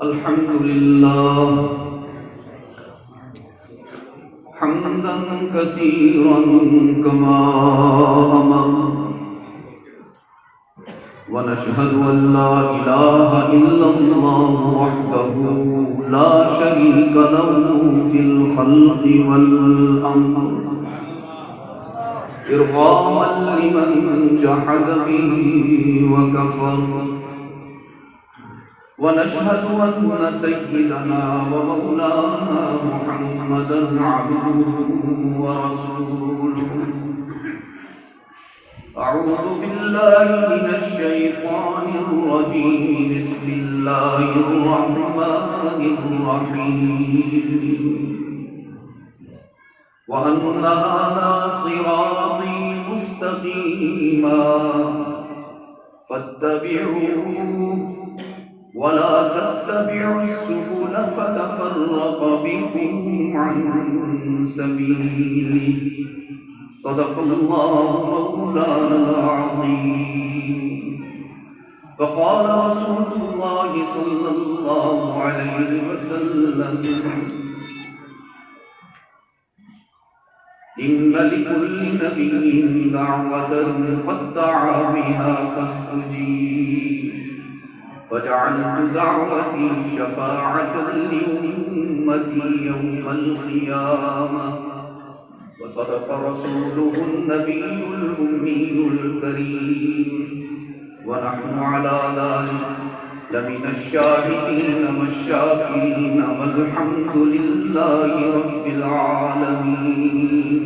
الحمد لله حمدا كثيرا كما أمر، ونشهد أن لا إله إلا الله وحده لا شريك له في الخلق والأمر، إرغاما لمن جحد به وكفر، ونشهد أن سيدنا ومولانا محمدا عبده ورسوله. أعوذ بالله من الشيطان الرجيم، بسم الله الرحمن الرحيم. وأن هذا صراطي مستقيما فاتبعوه ولا تتبعوا السبل فتفرق بكم عن سبيله. صدق الله مولانا العظيم. فقال رسول الله صلى الله عليه وسلم: إن لكل نبي دعوة قد دعا بها فاستجيب، فجعلت دعوتي شفاعة لأمتي يوم القيامة. وصدق رسوله النبي الأمي الكريم، ونحن على ذلك لمن الشاهدين والشاكرين، والحمد لله رب العالمين.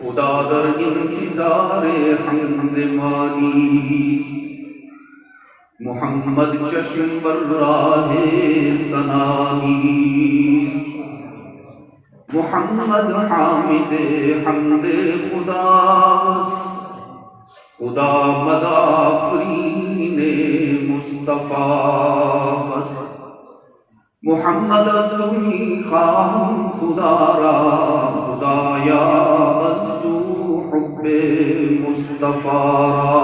خدا در انتظار حمد مانیست، محمد چشم بر راہ ثنائیست. محمد حامد حمد خداست، خدا مدافرین مصطفیٰ است. محمد از تو میخواهم خدا را، خدایا از تو حب مصطفیٰ را.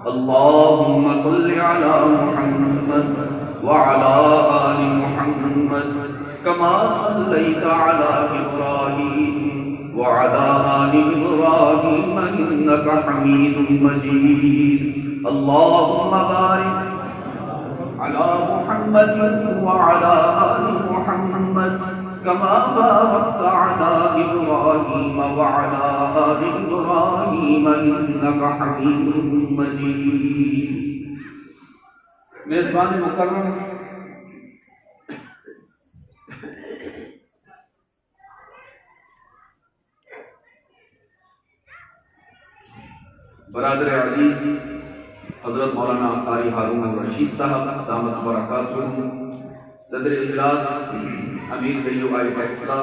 اللهم صل على محمد وعلى آل محمد كما صليت على إبراهيم وعلى آل إبراهيم إنك حميد مجيد. اللهم بارك على محمد وعلى آل محمد كما باركت على إبراهيم وعلى آل إبراهيم إنك حميد مجيد. میزبان مکرم، برادر عزیز حضرت مولانا قاری ہارون الرشید صاحب دامت برکاتہ، صدر اجلاس امیر جیو آئی ٹیکسلا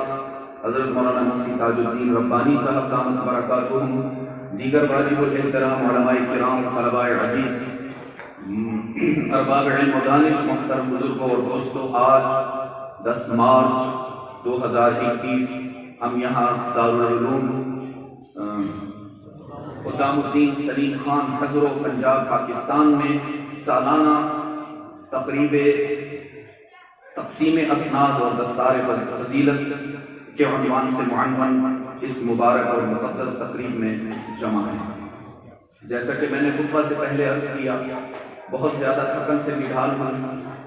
حضرت مولانا مفتی تاج الدین ربانی صاحب دامت برکاتہ، دیگر واجب الاحترام علماء کرام، طلباء عزیز، ارباب علم و دانش، محترم بزرگوں اور دوستوں، آج 10 مارچ 2021 ہم یہاں دارالعلوم قدام الدین سلیم خان ہزرو پنجاب پاکستان میں سالانہ تقریب تقسیم اسناد اور دستار فضیلت کے عنوان سے معنون اس مبارک اور مقدس تقریب میں جمع ہیں. جیسا کہ میں نے خطبہ سے پہلے عرض کیا، بہت زیادہ تھکن سے نڈھال ہوں،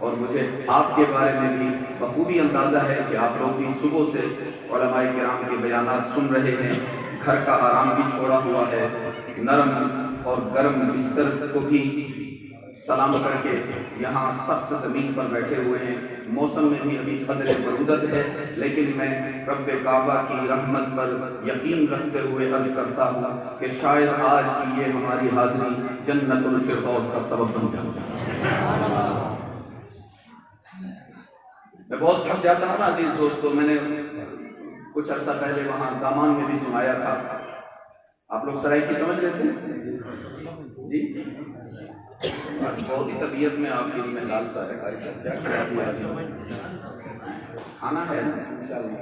اور مجھے آپ کے بارے میں بھی بخوبی اندازہ ہے کہ آپ لوگ بھی صبح سے علماء کرام کے بیانات سن رہے ہیں، گھر کا آرام بھی چھوڑا ہوا ہے، نرم اور گرم بستر کو بھی سلام کر کے یہاں سخت زمین پر بیٹھے ہوئے ہیں. موسم میں بھی ابھی قدر برودت ہے، لیکن میں رب کعبہ کی رحمت پر یقین رکھتے ہوئے عرض کرتا ہوں کہ شاید آج کی یہ ہماری حاضری جنت الفردوس کا سبب بن جائے. میں بہت تھک جاتا ہوں نا عزیز دوستو. میں نے کچھ عرصہ پہلے وہاں دامان میں بھی سنایا تھا. آپ لوگ سرائکی سمجھ لیتے ہیں جی؟ بہت ہی طبیعت میں آپ کی اس میں لالسا ہے. کھانا ہے نا انشاءاللہ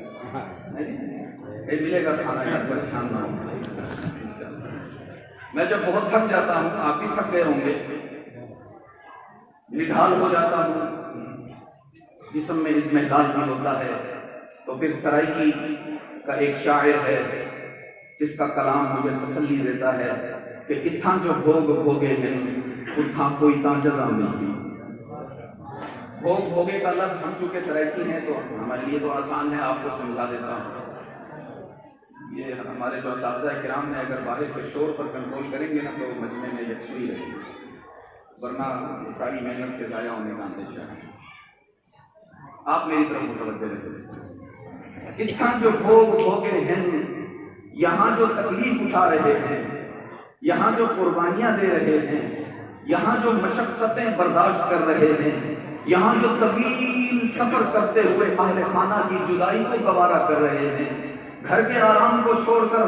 ملے گا کھانا، یار پریشان نہ ہو. میں جب بہت تھک جاتا ہوں، آپ بھی تھک گئے ہوں گے، نڈھال ہو جاتا ہوں، جسم میں اس محلال بھی ہوتا ہے، تو پھر سرائکی کا ایک شاعر ہے جس کا کلام مجھے تسلی دیتا ہے کہ اتھاں جو بھوگ بھوگے ہیں اتھاں کوئی تاں جزا ملسی۔ بھوگ بھوگے کا لفظ ہم چونکہ سرائکی ہیں تو ہمارے لیے تو آسان ہے، آپ کو سمجھا دیتا ہوں۔ یہ ہمارے جو اساتذہ کرام نے اگر باہر کے شور پر کنٹرول کریں گے نا تو مجمع میں یکسوئی رہے گی، ورنہ ساری محنت کے ضائع ہونے کا اندیشہ ہے۔ آپ میری طرف متوجہ رہے۔ اتھاں جو بھوگ بھوگے ہیں، یہاں جو تکلیف اٹھا رہے ہیں، یہاں جو قربانیاں دے رہے ہیں، یہاں جو مشقتیں برداشت کر رہے ہیں، یہاں جو طویل سفر کرتے ہوئے اہل خانہ کی جدائی کو گوارا کر رہے ہیں، گھر کے آرام کو چھوڑ کر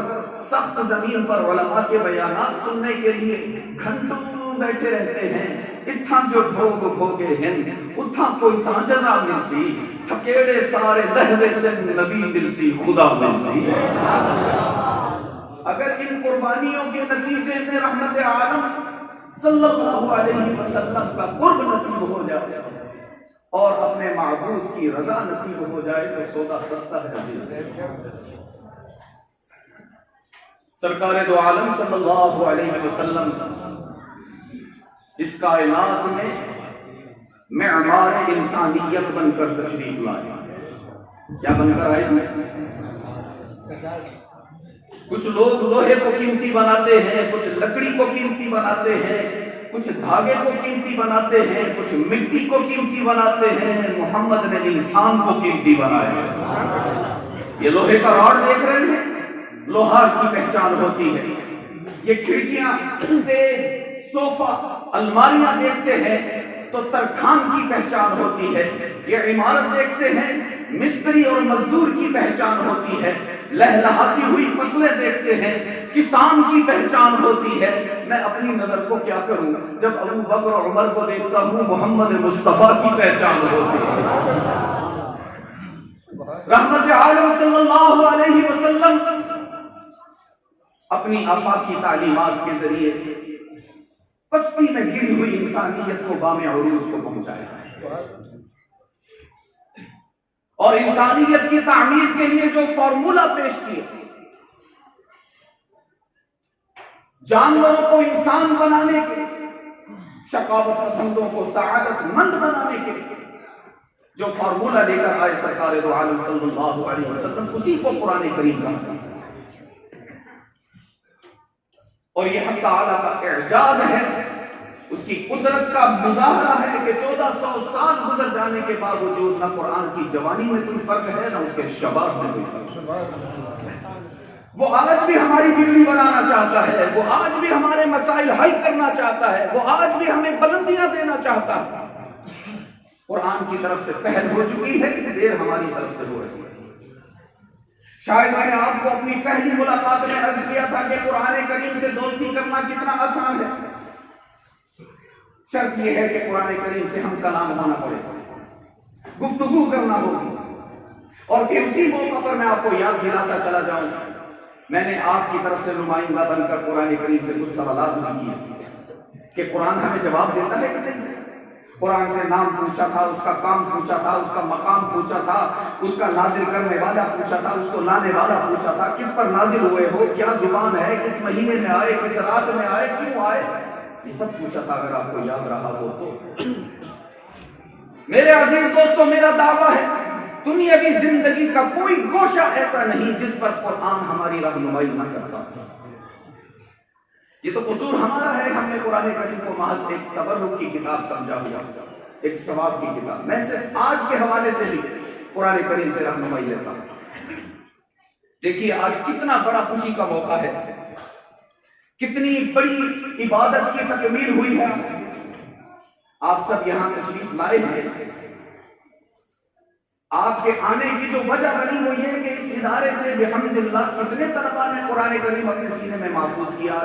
سخت زمین پر علماء کے بیانات سننے کے لیے گھنٹوں بیٹھے رہتے ہیں، اتھاں جو بھوگ بھوگے ہیں اتھاں کوئی تاں جزا ملسی، تھکیڑے سارے لہوے سے نبی ملسی، خدا ملسی۔ اگر ان قربانیوں کے نتیجے میں رحمت عالم صلی اللہ علیہ وسلم کا قرب نصیب ہو جائے اور اپنے معبود کی رضا نصیب ہو جائے تو سودا سستا ہے۔ سرکار دو عالم صلی اللہ علیہ وسلم اس کائنات میں معمار انسانیت بن کر تشریف لائے۔ کیا بن کر آئے تھے؟ کچھ لوگ لوہے کو قیمتی بناتے ہیں، کچھ لکڑی کو قیمتی بناتے ہیں، کچھ دھاگے کو قیمتی بناتے ہیں، کچھ مٹی کو قیمتی بناتے ہیں، محمد نے انسان کو قیمتی بنایا۔ یہ لوہے کا راڈ دیکھ رہے ہیں، لوہار کی پہچان ہوتی ہے۔ یہ کھڑکیاں، سٹیج، صوفہ، الماریاں دیکھتے ہیں تو ترکھان کی پہچان ہوتی ہے۔ یہ عمارت دیکھتے ہیں، مستری اور مزدور کی پہچان ہوتی ہے۔ لہلہاتی ہوئی فصلیں دیکھتے ہیں، کسان کی پہچان ہوتی ہے۔ میں اپنی نظر کو کیا کروں، جب ابو بکر اور عمر کو دیکھتا ہوں محمد مصطفیٰ کی پہچان ہوتی ہے۔ رحمت عالم صلی اللہ علیہ وسلم اپنی آفاقی تعلیمات کے ذریعے پستی میں گری ہوئی انسانیت کو بام عروج کو پہنچایا، اور انسانیت کی تعمیر کے لیے جو فارمولہ پیش کیے، جانوروں کو انسان بنانے کے، شقاوت پسندوں کو سعادت مند بنانے کے جو فارمولہ لے کر آئے سرکار دو عالم صلی اللہ علیہ وسلم، اسی کو قرآن کریم کہتا ہے۔ اور یہ حق تعالیٰ کا اعجاز ہے، اس کی قدرت کا مظاہرہ ہے کہ 1400 سال گزر جانے کے باوجود نہ قرآن کی جوانی میں کوئی فرق ہے، نہ اس کے شباب میں کوئی فرق ہے۔ وہ آج بھی ہماری بگڑی بنانا چاہتا ہے، وہ آج بھی ہمارے مسائل حل کرنا چاہتا ہے، وہ آج بھی ہمیں بلندیاں دینا چاہتا ہے۔ قرآن کی طرف سے پہل ہو چکی ہے، دیر ہماری طرف سے ہو رہی ہے۔ شاید میں نے آپ کو اپنی پہلی ملاقات میں عرض کیا تھا کہ قرآن کریم سے دوستی کرنا کتنا آسان ہے، شرط یہ ہے کہ قرآن کریم سے ہم کلام ہونا پڑے گا، گفتگو کرنا ہوگی۔ اور پھر اسی موقع پر میں آپ کو یاد دلاتا چلا جاؤں، میں نے آپ کی طرف سے نمائندہ بن کر قرآن کریم سے کچھ سوالات بھی کیے کہ قرآن ہمیں جواب دیتا ہے کہ نہیں۔ قرآن سے نام پوچھا تھا، اس کا کام پوچھا تھا، اس کا مقام پوچھا تھا، اس کا نازل کرنے والا پوچھا تھا، اس کو لانے والا پوچھا تھا، کس پر نازل ہوئے ہو، کیا زبان ہے، کس مہینے میں آئے، کس رات میں آئے، کیوں آئے، یہ سب پوچھا تھا۔ اگر آپ کو یاد رہا ہو تو میرے عزیز دوستو، میرا دعویٰ ہے دنیاوی زندگی کا کوئی گوشہ ایسا نہیں جس پر قرآن ہماری رہنمائی نہ کرتا۔ یہ تو قصور ہمارا ہے، ہم نے قرآن کریم کو محض ایک تبرک کی کتاب سمجھا ہوا، ایک ثواب کی کتاب۔ میں صرف آج کے حوالے سے بھی قرآن کریم سے رہنمائی لیتا ہوں۔ دیکھیے آج کتنا بڑا خوشی کا موقع ہے، کتنی بڑی عبادت کی تکمیل ہوئی ہے۔ آپ سب یہاں تشریف لائے ہیں، آپ کے آنے کی جو وجہ بنی ہوئی ہے کہ اس ادارے سے بحمداللہ کتنے طلباء نے قرآن کریم اپنے سینے میں محفوظ کیا؟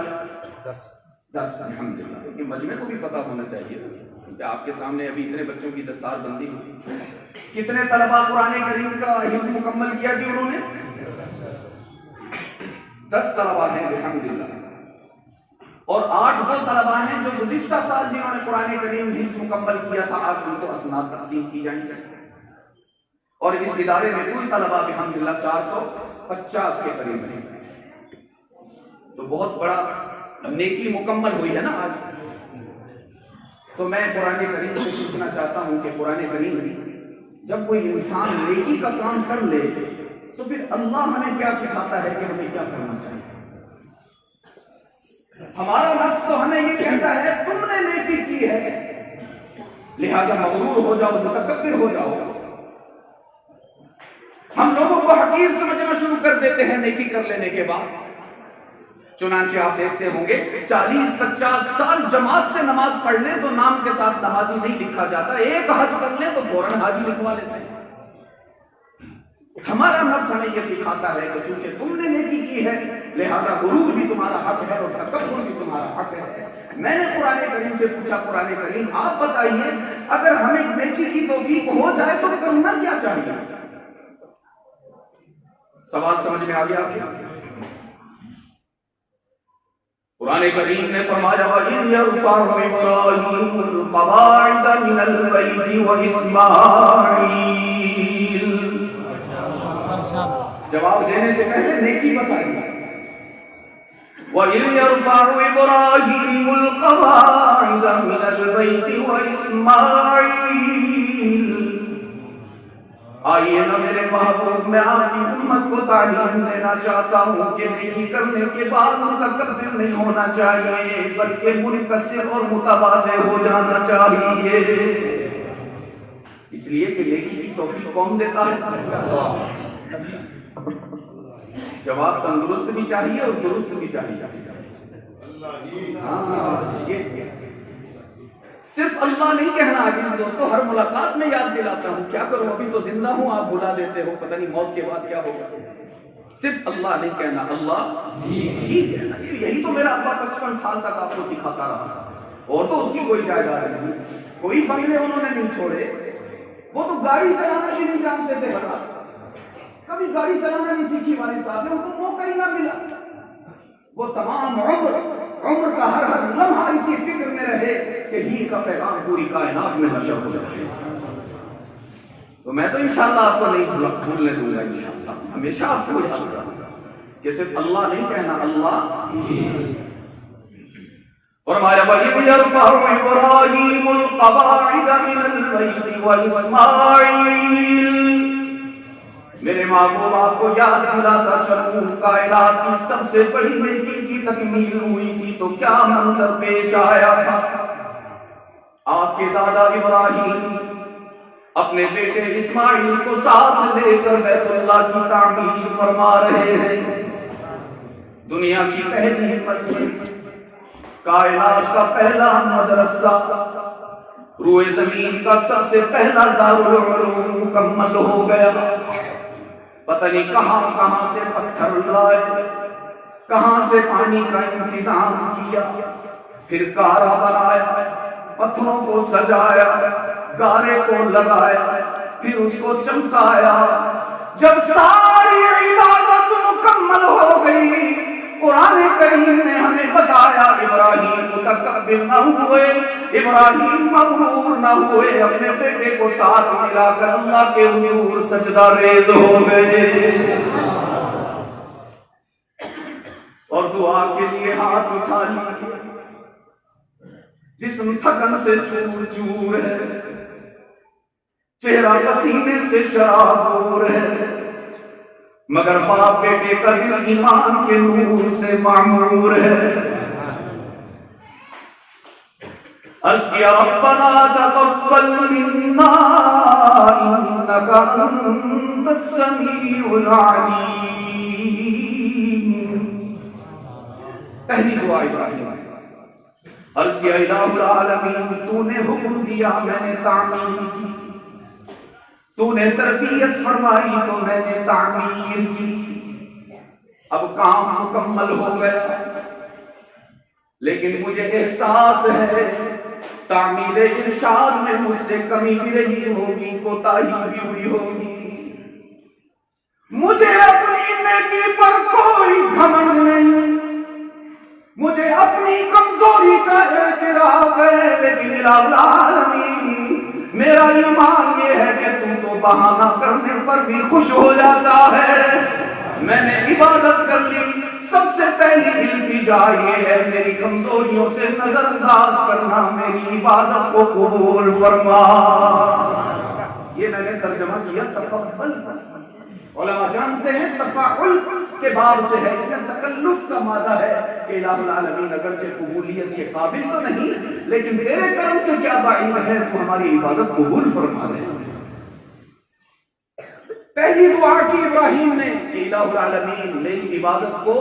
10 الحمدللہ۔ کیونکہ مجمع کو بھی پتا ہونا چاہیے کہ آپ کے سامنے ابھی اتنے بچوں کی دستار بندی ہوئی، کتنے طلباء قرآن کریم کا حفظ مکمل کیا جی انہوں نے؟ 10 طلباء ہیں الحمدللہ۔ اور 8 وہ طلباء ہیں جو گزشتہ سال جنہوں نے قرآن کریم حفظ مکمل کیا تھا، آج ان کو اسناد تقسیم کی جائیں گے، اور اس ادارے میں کل طلباء الحمدللہ 450 کے قریب ہیں۔ تو بہت بڑا نیکی مکمل ہوئی ہے نا آج۔ تو میں قرآن کریم سے پوچھنا چاہتا ہوں کہ قرآن کریم جب کوئی انسان نیکی کا کام کر لے تو پھر اللہ ہمیں کیا سکھاتا ہے کہ ہمیں کیا کرنا چاہیے؟ ہمارا نفس تو ہمیں یہ کہتا ہے تم نے نیکی کی ہے لہذا مغرور ہو جاؤ، متکبر ہو جاؤ۔ ہم لوگوں کو حقیر سمجھنا شروع کر دیتے ہیں نیکی کر لینے کے بعد۔ چنانچہ آپ دیکھتے ہوں گے 40-50 سال جماعت سے نماز پڑھ لیں تو نام کے ساتھ نمازی نہیں لکھا جاتا، ایک حج کر لیں تو فوراً حاجی لکھوا لیتے ہیں۔ ہمارا نفس ہمیں یہ سکھاتا ہے کہ چونکہ تم نے نیکی کی ہے لہذا غرور بھی تمہارا حق ہے اور تکبر بھی تمہارا حق ہے۔ میں نے قرآن کریم سے پوچھا، قرآن کریم آپ بتائیے اگر ہمیں نیکی کی توفیق ہو جائے تو کرنا کیا چاہیے؟ سوال سمجھ میں آ گیا آپ کیا؟ قرآن کریم نے فرمایا وَإِذْ يَرْفَعُ إِبْرَاهِيمُ الْقَوَاعِدَ مِنَ الْبَيْتِ وَإِسْمَاعِيلُ۔ جواب دینے سے پہلے نیکی بتائیے۔ وَإِذْ يَرْفَعُ إِبْرَاهِيمُ الْقَوَاعِدَ مِنَ الْبَيْتِ وَإِسْمَاعِيلُ۔ آئیے نا میرے محبوب، میں آپ کی امت کو تعلیم دینا چاہتا ہوں کہ نیکی کرنے کے بعد متکبر نہیں ہونا چاہیے بلکہ منکسر اور متواضع ہو جانا چاہیے، اس لیے کہ نیکی کی توفیق کون دیتا ہے؟ جواب تندرست بھی چاہیے اور درست بھی چاہیے۔ صرف اللہ نہیں کہنا عزیز دوستو، ہر ملاقات میں یاد دلاتا ہوں، کیا کروں ابھی تو زندہ ہوں، آپ بھلا دیتے ہو، پتہ نہیں موت کے بعد کیا ہوگا۔ صرف اللہ نہیں کہنا، اللہ ہی کہنا۔ یہی تو میرا ابا 55 سال تک آپ کو سکھاتا رہا، اور تو اس کی کوئی جائیداد نہیں، کوئی بنگلے انہوں نے نہیں چھوڑے، وہ تو گاڑی چلانا بھی نہیں جانتے تھے، کبھی گاڑی چلانا نہیں سیکھی والد صاحب نے، ان کو موقع ہی نہ ملا۔ وہ تمام عمر کا ہر لمحہ اسی فکر میں رہے کہ ہی کا پیغام پوری کائنات میں نشر ہو جائے۔ تو میں تو انشاءاللہ آپ کو نہیں بھولنے دوں گا، انشاءاللہ ہمیشہ آپ کو یاد رکھوں گا کہ صرف اللہ نہیں کہنا، اللہ ہی۔ فرمایا وَإِذْ يَرْفَعُ إِبْرَاهِيمُ الْقَوَاعِدَ مِنَ الْبَيْتِ وَإِسْمَاعِيلُ۔ میرے محبوب آپ کو یاد دلاتا چلوں، کائنات کی سب سے بڑی نیکی کی تکمیل ہوئی تھی تو کیا منظر پیش آیا تھا؟ آپ کے دادا ابراہیم اپنے بیٹے اسماعیل کو ساتھ لے کر بیت اللہ کی تعمیر فرما رہے ہیں۔ دنیا کی پہلی مسجد، کائنات کا پہلا مدرسہ، روئے زمین کا سب سے پہلا دارالعلوم مکمل ہو گیا۔ پتہ نہیں کہاں کہاں سے پتھر لائے، کہاں سے پانی کا انتظام کیا، پھر گارا بنایا، پتھروں کو سجایا، گارے کو لگایا، پھر اس کو چمکایا۔ جب ساری عبادت مکمل ہو گئی، قرآن کریم نے ہمیں بتایا ابراہیم متکبر نہ ہوئے، ابراہیم مغرور نہ ہوئے، اپنے بیٹے کو ساتھ ملا کر اللہ کے حضور سجدہ ریز ہو گئے اور دعا کے لیے ہاتھ اٹھا لیے۔ جسم تھکن سے چور چور ہے، چہرہ پسینے سے شرابور ہے، مگر باپ بیٹے کا دل ایمان کے نور سے معمور ہے۔ عرض کیا ربنا تقبل منا انک انت السمیع العلیم۔ پہلی دعا ابراہیم، عرض کیا الہ العالمین، تو نے حکم دیا میں نے تعمیر کی، تو نے تربیت فرمائی تو میں نے تعمیر کی، اب کام مکمل ہو گیا، لیکن مجھے احساس ہے تعمیر ارشاد میں مجھ سے کمی بھی رہی ہوگی، کوتاہی بھی ہوئی ہوگی، مجھے اپنی نیکی پر کوئی گھمنڈ نہیں، مجھے اپنی کمزوری کا اعتراف ہے، لیکن الہ العالمین میرا ایمان یہ ہے کہ تو بہانہ کرنے پر بھی خوش ہو جاتا ہے۔ میں نے عبادت کر لی، سب سے پہلی التجا یہ ہے میری کمزوریوں سے نظر انداز کرنا، میری عبادت کو قبول فرما۔ یہ میں نے ترجمہ کیا تقبل۔ علماء جانتے ہیں تفاعل کے باب سے ہے، اس میں تکلف کا مادہ ہے کہ الہ العالمین اگرچہ قبولیت کے قابل تو نہیں، لیکن تیرے کرم سے کیا بعید ہے تو ہماری عبادت قبول فرما دے۔ پہلی دعا کی ابراہیم نے کہ الہ العالمین میری عبادت کو،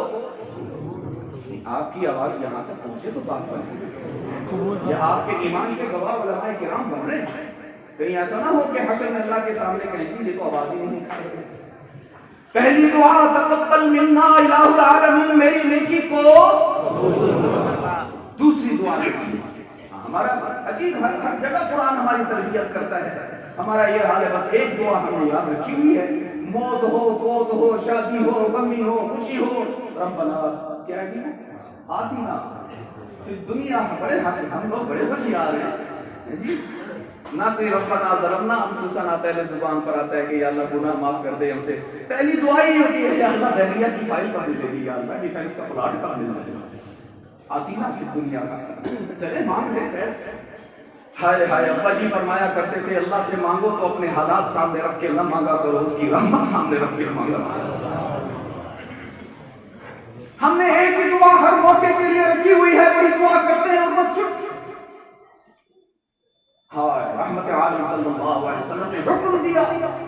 آپ کی آواز یہاں تک پہنچے تو بات بنے، یہ آپ کے ایمان کے گواہ علماء کرام بن رہے ہیں، کہیں ایسا نہ ہو کہ حشر میں اللہ کے سامنے کہیں گے یہ تو آواز ہی نہیں کرتے۔ پہلی دعا تقبل منا الہ العالمین میری نیکی کو، دوسری دعا ہمارا عجیب ہر جگہ قرآن ہماری تربیت کرتا ہے، ہمارا یہ حال ہے بس ایک دعا ہم نے یاد رکھی ہوئی ہے، موت ہو، فوت ہو، شادی ہو، غمی ہو، خوشی ہو، ربنا کیا ہے جی آتینا فی الدنیا، بڑے حاصل ہم لوگ بڑے ہوشیار ہیں جی، نہ کوئی ربنا ظلمنا انفسنا پہلے زبان پر آتا ہے کہ یا اللہ گناہ معاف کر دے ہم سے، پہلی دعا ہی ہوتی ہے یا اللہ بحریہ کی فائل کا ملے گی، یا اللہ ڈیفینس کا پلاٹ کا ملے گی، آتینا فی الدنیا کا چلے مانگ لیتے ہیں۔ ہائے ہائے ابا جی فرمایا کرتے تھے اللہ سے مانگو تو اپنے حالات سامنے رکھ کے نہ مانگا کرو، اس کی رحمت سامنے رکھ کے مانگا کرو۔ ہم نے ایک ہی دعا ہر موقع کے لیے رکھی ہوئی ہے، وہی دعا کرتے ہیں اور بس چھٹ۔ ہائے رحمت عالم صلی اللہ علیہ وسلم نے حکم دیا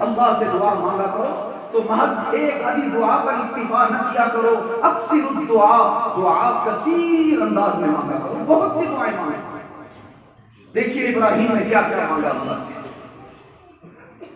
اللہ سے دعا مانگا کرو تو محض ایک آدھی دعا پر اکتفا نہ کیا کرو، اکثر الدعا، دعا کثیر انداز میں مانگا کرو، بہت سی دعائیں مانگیں۔ دیکھیے ابراہیم نے کیا کیا مانگا اللہ سے،